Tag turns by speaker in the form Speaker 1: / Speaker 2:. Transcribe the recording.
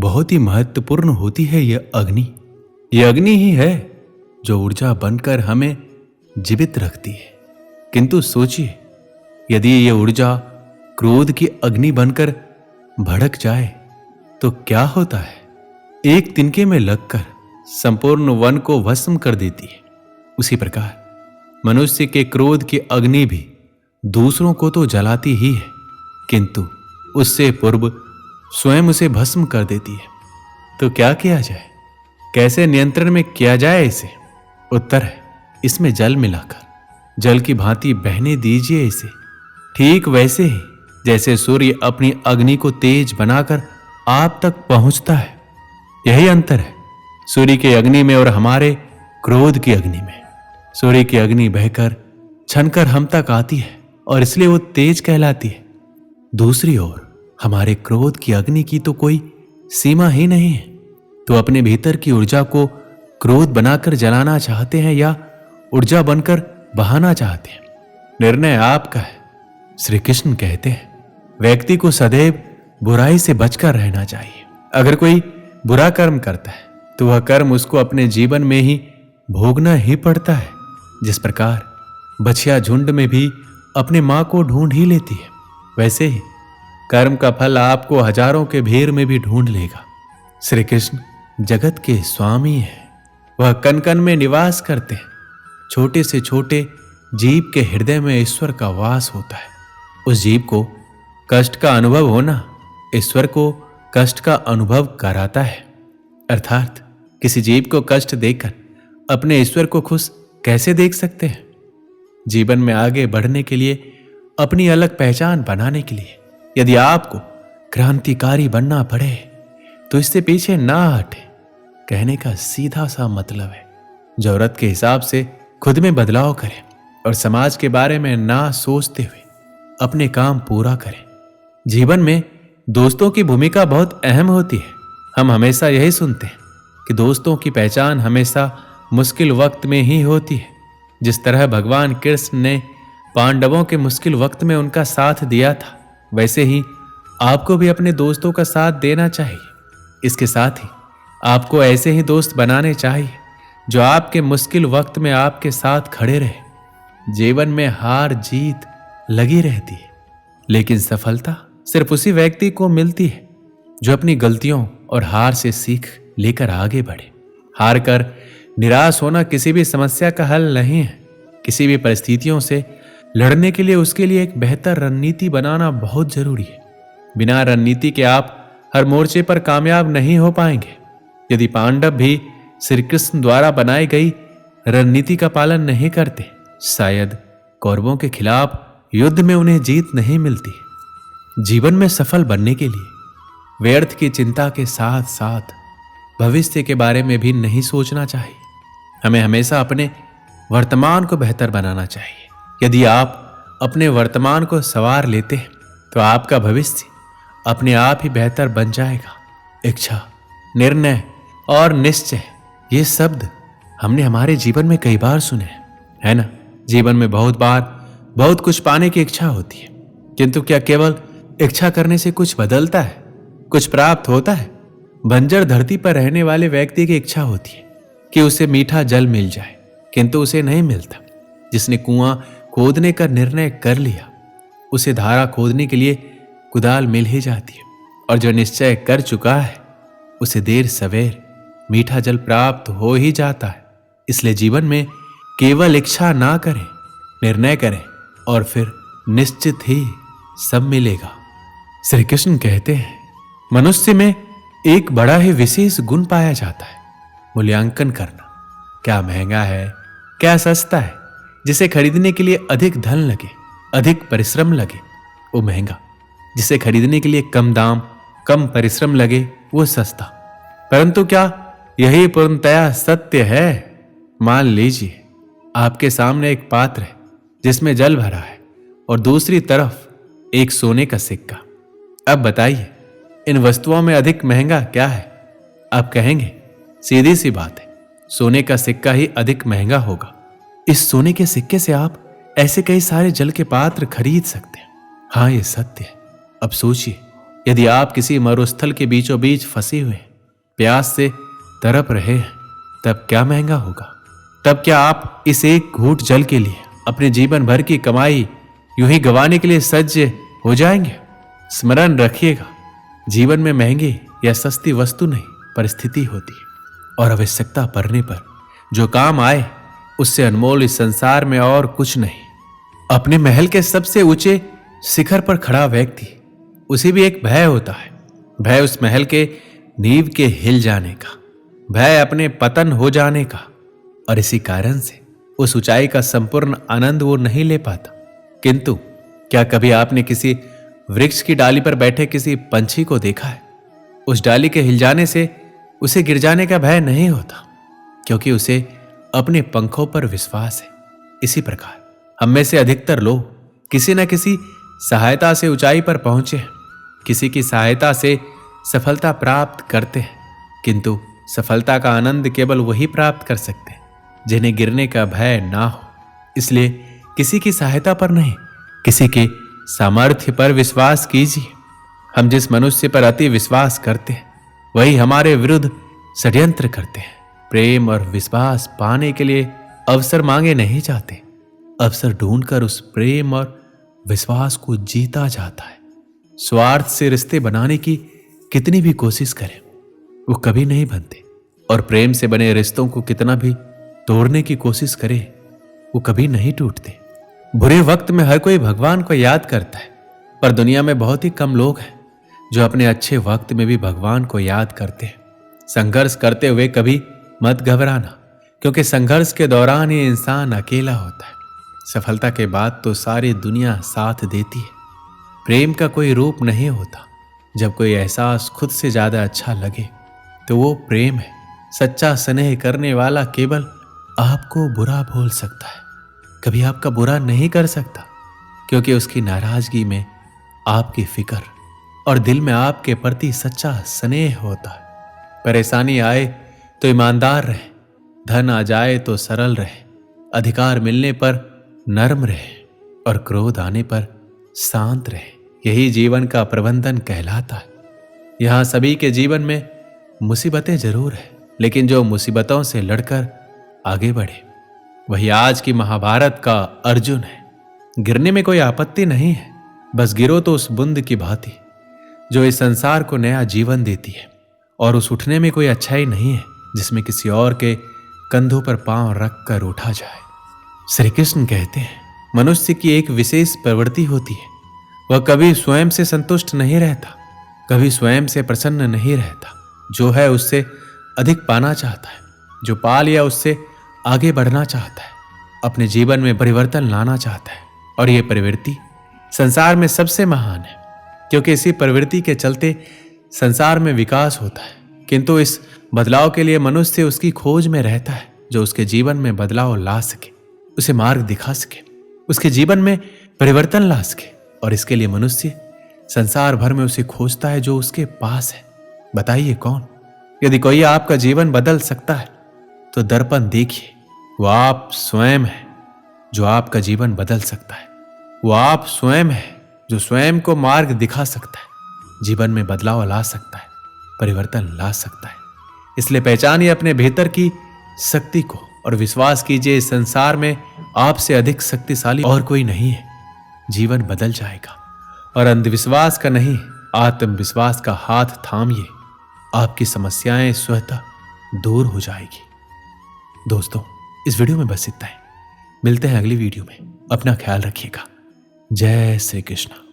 Speaker 1: बहुत ही महत्वपूर्ण होती है यह अग्नि। यह अग्नि ही है जो ऊर्जा बनकर हमें जीवित रखती है। किंतु सोचिए, यदि यह ऊर्जा क्रोध की अग्नि बनकर भड़क जाए तो क्या होता है? एक तिनके में लगकर संपूर्ण वन को भस्म कर देती है। उसी प्रकार मनुष्य के क्रोध की अग्नि भी दूसरों को तो जलाती ही है, किंतु उससे पूर्व स्वयं उसे भस्म कर देती है। तो क्या किया जाए? कैसे नियंत्रण में किया जाए इसे? उत्तर है, इसमें जल मिलाकर जल की भांति बहने दीजिए इसे। ठीक वैसे ही जैसे सूर्य अपनी अग्नि को तेज बनाकर आप तक पहुंचता है। यही अंतर है सूर्य की अग्नि में और हमारे क्रोध की अग्नि में। सूर्य की अग्नि बहकर छनकर हम तक आती है और इसलिए वो तेज कहलाती है। दूसरी ओर हमारे क्रोध की अग्नि की तो कोई सीमा ही नहीं है। तो अपने भीतर की ऊर्जा को क्रोध बनाकर जलाना चाहते हैं या ऊर्जा बनकर बहाना चाहते हैं? निर्णय आपका है। श्री कृष्ण कहते हैं, व्यक्ति को सदैव बुराई से बचकर रहना चाहिए। अगर कोई बुरा कर्म करता है तो वह कर्म उसको अपने जीवन में ही भोगना ही पड़ता है। जिस प्रकार बछिया झुंड में भी अपने मां को ढूंढ ही लेती है, वैसे ही कर्म का फल आपको हजारों के भीड़ में भी ढूंढ लेगा। श्री कृष्ण जगत के स्वामी हैं। वह कण कण में निवास करते हैं। छोटे से छोटे जीव के हृदय में ईश्वर का वास होता है। उस जीव को कष्ट का अनुभव होना ईश्वर को कष्ट का अनुभव कराता है। अर्थात किसी जीव को कष्ट देकर अपने ईश्वर को खुश कैसे देख सकते हैं? जीवन में आगे बढ़ने के लिए, अपनी अलग पहचान बनाने के लिए यदि आपको क्रांतिकारी बनना पड़े तो इससे पीछे ना हटे। कहने का सीधा सा मतलब है, जरूरत के हिसाब से खुद में बदलाव करें और समाज के बारे में ना सोचते हुए अपने काम पूरा करें। जीवन में दोस्तों की भूमिका बहुत अहम होती है। हम हमेशा यही सुनते हैं कि दोस्तों की पहचान हमेशा मुश्किल वक्त में ही होती है। जिस तरह भगवान कृष्ण ने पांडवों के मुश्किल वक्त में उनका साथ दिया था, वैसे ही आपको भी अपने दोस्तों का साथ देना चाहिए। इसके साथ ही आपको ऐसे ही दोस्त बनाने चाहिए जो आपके मुश्किल वक्त में आपके साथ खड़े रहे। जीवन में हार जीत लगी रहती है, लेकिन सफलता सिर्फ उसी व्यक्ति को मिलती है जो अपनी गलतियों और हार से सीख लेकर आगे बढ़े। हार कर निराश होना किसी भी समस्या का हल नहीं है। किसी भी परिस्थितियों से लड़ने के लिए उसके लिए एक बेहतर रणनीति बनाना बहुत जरूरी है। बिना रणनीति के आप हर मोर्चे पर कामयाब नहीं हो पाएंगे। यदि पांडव भी श्री कृष्ण द्वारा बनाई गई रणनीति का पालन नहीं करते, शायद कौरवों के खिलाफ युद्ध में उन्हें जीत नहीं मिलती। जीवन में सफल बनने के लिए व्यर्थ की चिंता के साथ साथ भविष्य के बारे में भी नहीं सोचना चाहिए। हमें हमेशा अपने वर्तमान को बेहतर बनाना चाहिए। यदि आप अपने वर्तमान को संवार लेते हैं तो आपका भविष्य अपने आप ही बेहतर बन जाएगा। इच्छा, निर्णय और निश्चय, ये शब्द हमने हमारे जीवन में कई बार सुने हैं, है ना? जीवन में बहुत बार बहुत कुछ पाने की इच्छा होती है, किंतु क्या केवल इच्छा करने से कुछ बदलता है? कुछ प्राप्त होता है? बंजर धरती पर रहने वाले व्यक्ति की इच्छा होती है कि उसे मीठा जल मिल जाए, किंतु उसे नहीं मिलता। जिसने कुआं खोदने का निर्णय कर लिया, उसे धारा खोदने के लिए कुदाल मिल ही जाती है, और जो निश्चय कर चुका है उसे देर सवेर मीठा जल प्राप्त हो ही जाता है। इसलिए जीवन में केवल इच्छा ना करें, निर्णय करें और फिर निश्चित ही सब मिलेगा। श्री कृष्ण कहते हैं, मनुष्य में एक बड़ा ही विशेष गुण पाया जाता है, मूल्यांकन करना। क्या महंगा है, क्या सस्ता है। जिसे खरीदने के लिए अधिक धन लगे, अधिक परिश्रम लगे, वो महंगा। जिसे खरीदने के लिए कम दाम, कम परिश्रम लगे, वो सस्ता। परंतु क्या यही पूर्णतया सत्य है? मान लीजिए आपके सामने एक पात्र है जिसमें जल भरा है और दूसरी तरफ एक सोने का सिक्का। अब बताइए, इन वस्तुओं में अधिक महंगा क्या है? आप कहेंगे, सीधी सी बात है, सोने का सिक्का ही अधिक महंगा होगा। इस सोने के सिक्के से आप ऐसे कई सारे जल के पात्र खरीद सकते हैं। हाँ, ये सत्य है। अब सोचिए, यदि आप किसी मरुस्थल के बीचों बीच फंसे हुए प्यास से तड़प रहे हैं, तब क्या महंगा होगा? तब क्या आप इस एक घूंट जल के लिए अपने जीवन भर की कमाई यूं ही गंवाने के लिए सज्ज हो जाएंगे? स्मरण रखिएगा, जीवन में महंगी या सस्ती वस्तु नहीं, परिस्थिति होती है, और आवश्यकता पड़ने पर जो काम आए उससे अनमोल इस संसार में और कुछ नहीं। अपने महल के सबसे ऊंचे शिखर पर खड़ा व्यक्ति, उसे भी एक भय होता है। भय उस महल के नींव के हिल जाने का, भय अपने पतन हो जाने का, और इसी कारण से उस ऊंचाई का संपूर्ण आनंद वो नहीं ले पाता। किंतु क्या कभी आपने किसी वृक्ष की डाली पर बैठे किसी पंछी को देखा है? उस डाली के हिल जाने से उसे गिर जाने का भय नहीं होता, क्योंकि उसे अपने पंखों पर विश्वास है। इसी प्रकार हम में से अधिकतर लोग किसी न किसी सहायता से ऊंचाई पर पहुंचे हैं, किसी की सहायता से सफलता प्राप्त करते हैं, किंतु सफलता का आनंद केवल वही प्राप्त कर सकते हैं जिन्हें गिरने का भय ना हो। इसलिए किसी की सहायता पर नहीं, किसी के सामर्थ्य पर विश्वास कीजिए। हम जिस मनुष्य पर अति विश्वास करते हैं वही हमारे विरुद्ध षड्यंत्र करते हैं। प्रेम और विश्वास पाने के लिए अवसर मांगे नहीं जाते, अवसर ढूंढकर उस प्रेम और विश्वास को जीता जाता है। स्वार्थ से रिश्ते बनाने की कितनी भी कोशिश करें वो कभी नहीं बनते, और प्रेम से बने रिश्तों को कितना भी तोड़ने की कोशिश करे वो कभी नहीं टूटते। बुरे वक्त में हर कोई भगवान को याद करता है, पर दुनिया में बहुत ही कम लोग हैं जो अपने अच्छे वक्त में भी भगवान को याद करते हैं। संघर्ष करते हुए कभी मत घबराना, क्योंकि संघर्ष के दौरान ये इंसान अकेला होता है। सफलता के बाद तो सारी दुनिया साथ देती है। प्रेम का कोई रूप नहीं होता। जब कोई एहसास खुद से ज्यादा अच्छा लगे तो वो प्रेम है। सच्चा स्नेह करने वाला केवल आपको बुरा बोल सकता है, कभी आपका बुरा नहीं कर सकता, क्योंकि उसकी नाराजगी में आपकी फिक्र और दिल में आपके प्रति सच्चा स्नेह होता है। परेशानी आए तो ईमानदार रहे, धन आ जाए तो सरल रहे, अधिकार मिलने पर नर्म रहे, और क्रोध आने पर शांत रहे। यही जीवन का प्रबंधन कहलाता है। यहां सभी के जीवन में मुसीबतें जरूर है, लेकिन जो मुसीबतों से लड़कर आगे बढ़े वही आज की महाभारत का अर्जुन है। गिरने में कोई आपत्ति नहीं है, बस गिरो तो उस बूंद की भांति जो इस संसार को नया जीवन देती है, और उस उठने में कोई अच्छाई नहीं है जिसमें किसी और के कंधों पर पांव रख कर उठा जाए। श्री कृष्ण कहते हैं मनुष्य की एक विशेष प्रवृत्ति होती है, वह कभी स्वयं से संतुष्ट नहीं रहता, कभी स्वयं से प्रसन्न नहीं रहता। जो है उससे अधिक पाना चाहता है, जो पा लिया उससे आगे बढ़ना चाहता है, अपने जीवन में परिवर्तन लाना चाहता है। और यह प्रवृत्ति संसार में सबसे महान है, क्योंकि इसी प्रवृत्ति के चलते संसार में विकास होता है। किंतु इस बदलाव के लिए मनुष्य उसकी खोज में रहता है, जो उसके जीवन में बदलाव ला सके, उसे मार्ग दिखा सके, उसके जीवन में परिवर्तन ला सके। और इसके लिए मनुष्य संसार भर में उसे खोजता है जो उसके पास है। बताइए कौन? यदि कोई आपका जीवन बदल सकता है तो दर्पण देखिए, वो आप स्वयं है जो आपका जीवन बदल सकता है। वो आप स्वयं है जो स्वयं को मार्ग दिखा सकता है, जीवन में बदलाव ला सकता है, परिवर्तन ला सकता है। इसलिए पहचानिए अपने भीतर की शक्ति को और विश्वास कीजिए इस संसार में आपसे अधिक शक्तिशाली और कोई नहीं है। जीवन बदल जाएगा, और अंधविश्वास का नहीं आत्मविश्वास का हाथ थामिए, आपकी समस्याएं स्वतः दूर हो जाएगी। दोस्तों, इस वीडियो में बस इतना ही। मिलते हैं अगली वीडियो में। अपना ख्याल रखिएगा। जय श्री कृष्ण।